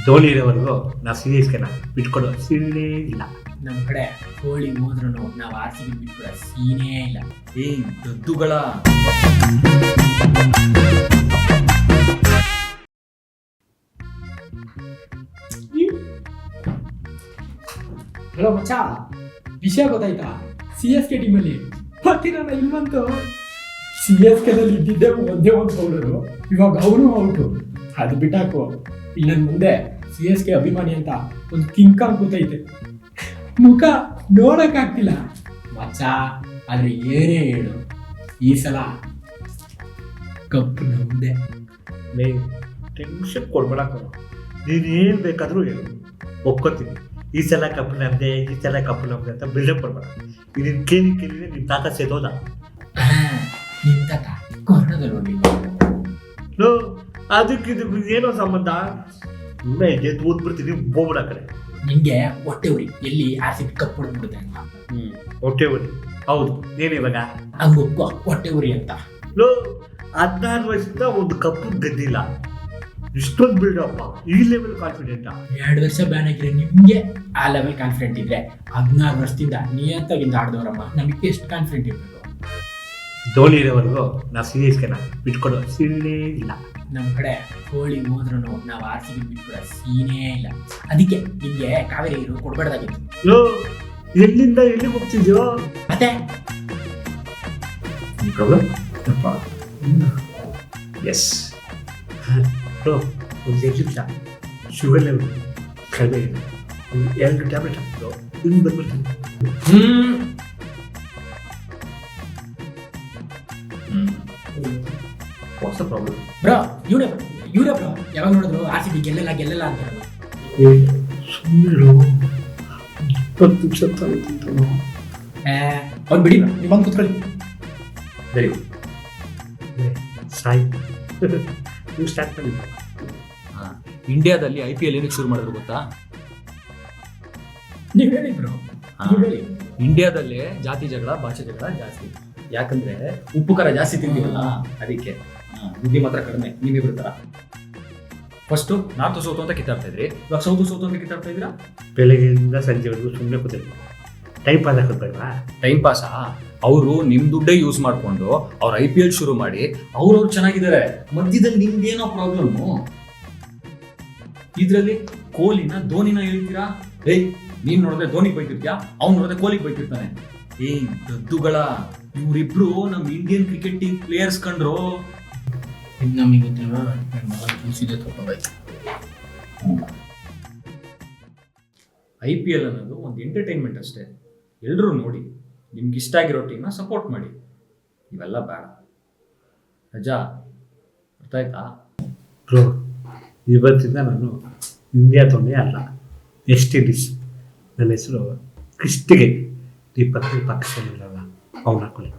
ಧೋನಿ ಇರೋವರೆಗೂ ನಾವು ಸೀರೀಸ್ಗೆ ಬಿಟ್ಕೊಡೋ ಸೀನೇ ಇಲ್ಲ. ನಮ್ಮ ಕಡೆ ಕೋಳಿ ಹೋದ್ರೂ ನಾವು ಆರ್ ಸಿ ಬಿ ಬಿಟ್ಕೊಡೋ ಸೀನೇ ಇಲ್ಲ. ದದ್ದುಗಳ ಹಲೋ ಮಚ್ಚ, ವಿಷಯ ಗೊತ್ತಾಯ್ತಾ? CSK ಟೀಮಲ್ಲಿ ನಾನು ಇಲ್ವಂತು CSK ದಲ್ಲಿ ಇದ್ದಿದ್ದೆ ಒಂದೇ ಒಂದು ಬೌಲರು, ಇವಾಗ ಅವನು ಔಟು. ಅದು ಬಿಟ್ಟಾಕು, ಇಲ್ಲಿ ನನ್ನ ಮುಂದೆ CSK ಅಭಿಮಾನಿ ಅಂತ ಒಂದು ಕಿಂಕಾಂಗ್ ಕೂತೈತೆ, ಮುಖ ನೋಡಕ್ಕಾಗ್ತಿಲ್ಲ ಮಚ್ಚ. ಆದ್ರೆ ಏನೇ ಹೇಳು, ಈ ಸಲ ಕಪ್ಪು ನಮ್ದೆ. ಟೆನ್ಷನ್ ಕೊಡ್ಬೇಡಕ್ಕ, ನೀನು ಏನು ಬೇಕಾದರೂ ಹೇಳು, ಒಪ್ಕೋತೀನಿ. ಈ ಸಲ ಕಪ್ಪು ನಮ್ದೆ, ಈ ಸಲ ಕಪ್ಪು ನಮ್ದೆ ಅಂತ ಬಿಲ್ಡಪ್ ಕೊಡ್ಬೇಡ. ಇದನ್ನ ಕೇಳಿ ನಿಮ್ಮ ತಾತ ಸೇದೋದ ನಿಮ್ ತಾತ ಕೊರೋನಾದಲ್ಲಿ ನೋ, ಅದಕ್ಕೆ ಏನೋ ಸಂಬಂಧ? ಸುಮ್ಮನೆ ಎದ್ದು ಓದ್ಬಿಡ್ತೀನಿ, ಹೋಗ್ಬಿಡ ಆ ಕಡೆ. ನಿಂಗೆ ಹೊಟ್ಟೆ ಉರಿ, ಎಲ್ಲಿ ಆರ್ ಸಿ ಬಿ ಕಪ್ ಹೊಡ್ಬಿಡುತ್ತೆ ಅಂತ. ಹೊಟ್ಟೆ ಉರಿ ಹೌದು, ನೀನು ಇವಾಗ ಹಂಗೊಪ್ಪ ಹೊಟ್ಟೆ ಉರಿ ಅಂತ. ಲೋ, 16 ವರ್ಷದಿಂದ ಒಂದು ಕಪ್ಪು ಗೆದ್ದಿಲ್ಲ, ಇಷ್ಟೊಂದು ಬಿಲ್ಡಪ್ಪ, ಈ ಲೆವೆಲ್ ಕಾನ್ಫಿಡೆಂಟ್. 2 ವರ್ಷ ಬ್ಯಾನ್ ಆಗಿದ್ರೆ ನಿಮ್ಗೆ ಆ ಲೆವೆಲ್ ಕಾನ್ಫಿಡೆಂಟ್ ಇದ್ರೆ 16 ವರ್ಷದಿಂದ ನಿಯಂತವಾಗಿಂದ ಆಡ್ದವ್ರಮ್ಮ ನಮಗೆ ಎಷ್ಟು ಕಾನ್ಫಿಡೆಂಟ್ ಇರ್ಬೇಕು? ಧೋನಿ ಇರೋವರೆಗೂ ನಾವು ಸೀರೀಸ್ಗೆ ಬಿಟ್ಕೊಡೋ ಸೀನೇ ಇಲ್ಲ. ನಮ್ಮ ಕಡೆ ಕೋಳಿ ಹೋದ್ರೂ ನಾವು ಆರ್ ಸಿ ಬಿ ಬಿಟ್ಕೊಡೋ ಸೀನೇ ಇಲ್ಲ. ಅದಕ್ಕೆ ನಿಮ್ಗೆ ಕಾವೇರಿ ನೀರು ಕೊಡ್ಬಾರ್ದಾಗಿತ್ತು. ಲೋ, ಎಲ್ಲಿಂದ ಎಲ್ಲಿಗೆ ಹೋಗ್ತಿದ್ಯೋ? ಮತ್ತೆ ಪ್ರಾಬ್ಲಮ್ ಎಸ್ ಬ್ರೋ, ಒಂದು 2 ನಿಮಿಷ ಶುಗರ್ ಲೆವೆಲ್ ಕಡಿಮೆ ಇದೆ, 2 ಟ್ಯಾಬ್ಲೆಟ್ ಹಾಕ್ಬಿಟ್ಟು ಇನ್ನು ಬಂದ್ಬಿಡ್ತೀನಿ. What's problem bro? ಇವರೇ ಬ್ರೋ, ಯಾವಾಗ ನೋಡಿದ್ರು ಆರ್ ಸಿ ಬಿ ಗೆಲ್ಲಲ್ಲ ಅಂತ ಹೇಳೋದು. ಸುಮ್ಮನೆ 20 ನಿಮಿಷ ತಾನು ಅವ್ನು ಬಿಡಿ ಬ್ರೋ, ನೀವು ಬಂದು ಕೂತ್ಕೊಳ್ಳಿ. ವೆರಿ ಗುಡ್ ಸಾಯಿ, ನೀವು ಸ್ಟಾರ್ಟ್ ಮಾಡಿ. ಇಂಡಿಯಾದಲ್ಲಿ IPL ಏನಕ್ಕೆ ಶುರು ಮಾಡಿದ್ರು ಗೊತ್ತಾ? ನೀವು ಹೇಳಿ ಬ್ರೋ, ನೀವು ಹೇಳಿ. ಇಂಡಿಯಾದಲ್ಲಿ ಜಾತಿ ಜಗಳ, ಭಾಷೆ ಜಗಳ ಜಾಸ್ತಿ. ಯಾಕಂದ್ರೆ ಉಪ್ಪು ಖಾರ ಜಾಸ್ತಿ ತಿಂತೀವಲ್ಲ, ಅದಕ್ಕೆ ಬುದ್ಧಿ ಮಾತ್ರ ಕಡಿಮೆ. ನಿಮ್ಮಿಬ್ರು ತರ ಫಸ್ಟ್ ನಾರ್ತ್ ಸೌತ್ ಅಂತ ಕಿತ್ತಾಡ್ತಾ ಇದ್ರಿ, ಇವಾಗ ಸೌತ್ ಅಂತ ಕಿತ್ತಾಡ್ತಾ ಇದ್ದೀರಾ. ಬೆಳಗ್ಗೆಯಿಂದ ಸಂಜೆವರೆಗೂ ಸುಮ್ಮನೆ ಕೂತಿರ್ಬೇಕು, ಟೈಮ್ ಪಾಸ್ ಹಾಕೋದ್ಬೇಕವಾ? ಟೈಮ್ ಪಾಸಾ? ಅವರು ನಿಮ್ ದುಡ್ಡೇ ಯೂಸ್ ಮಾಡ್ಕೊಂಡು ಅವ್ರ IPL ಶುರು ಮಾಡಿ ಅವ್ರವ್ರು ಚೆನ್ನಾಗಿದ್ದಾರೆ, ಮಧ್ಯದಲ್ಲಿ ನಿಮ್ಗೇನೋ ಪ್ರಾಬ್ಲಮ್ಮು. ಇದ್ರಲ್ಲಿ ಕೊಹ್ಲಿನ ಧೋನಿನ ಹೇಳ್ತೀರಾ? ನೀನ್ ನೋಡಿದ್ರೆ ಧೋನಿಗೆ ಬೈತಿರ್ತೀಯಾ, ಅವ್ನು ನೋಡಿದ್ರೆ ಕೊಹ್ಲಿಗೆ ಬೈತಿರ್ತಾನೆ. ದದ್ದುಗಳ ಇವ್ರಿಬ್ರು ನಮ್ ಇಂಡಿಯನ್ ಕ್ರಿಕೆಟ್ ಟೀಮ್ ಪ್ಲೇಯರ್ಸ್ ಕಂಡ್ರು. ನಮಗೆ ಗೊತ್ತಿಲ್ವಾ, ಮುಗಿಸಿದೆ ತಪ್ಪಾಯ್ತು. IPL ಅನ್ನೋದು ಒಂದು ಎಂಟರ್ಟೈನ್ಮೆಂಟ್ ಅಷ್ಟೇ. ಎಲ್ಲರೂ ನೋಡಿ, ನಿಮ್ಗೆ ಇಷ್ಟ ಆಗಿರೋ ಟೀಮ್ನ ಸಪೋರ್ಟ್ ಮಾಡಿ. ಇವೆಲ್ಲ ಬೇಡ. ರಜಾ ಅರ್ಥ ಆಯ್ತಾ? ಬ್ರೋ, ಇವತ್ತಿಂದ ನಾನು ಇಂಡಿಯಾ ತೊಂದರೆ ಅಲ್ಲ, ವೆಸ್ಟ್ ಇಂಡೀಸ್. ನನ್ನ ಹೆಸರು ಕ್ರಿಸ್ಟಿಗೆ, ಈ ಪಕ್ಷ ಇರಲ್ಲ, ಅವ್ನು ಹಾಕೊಳ್ಳಿ.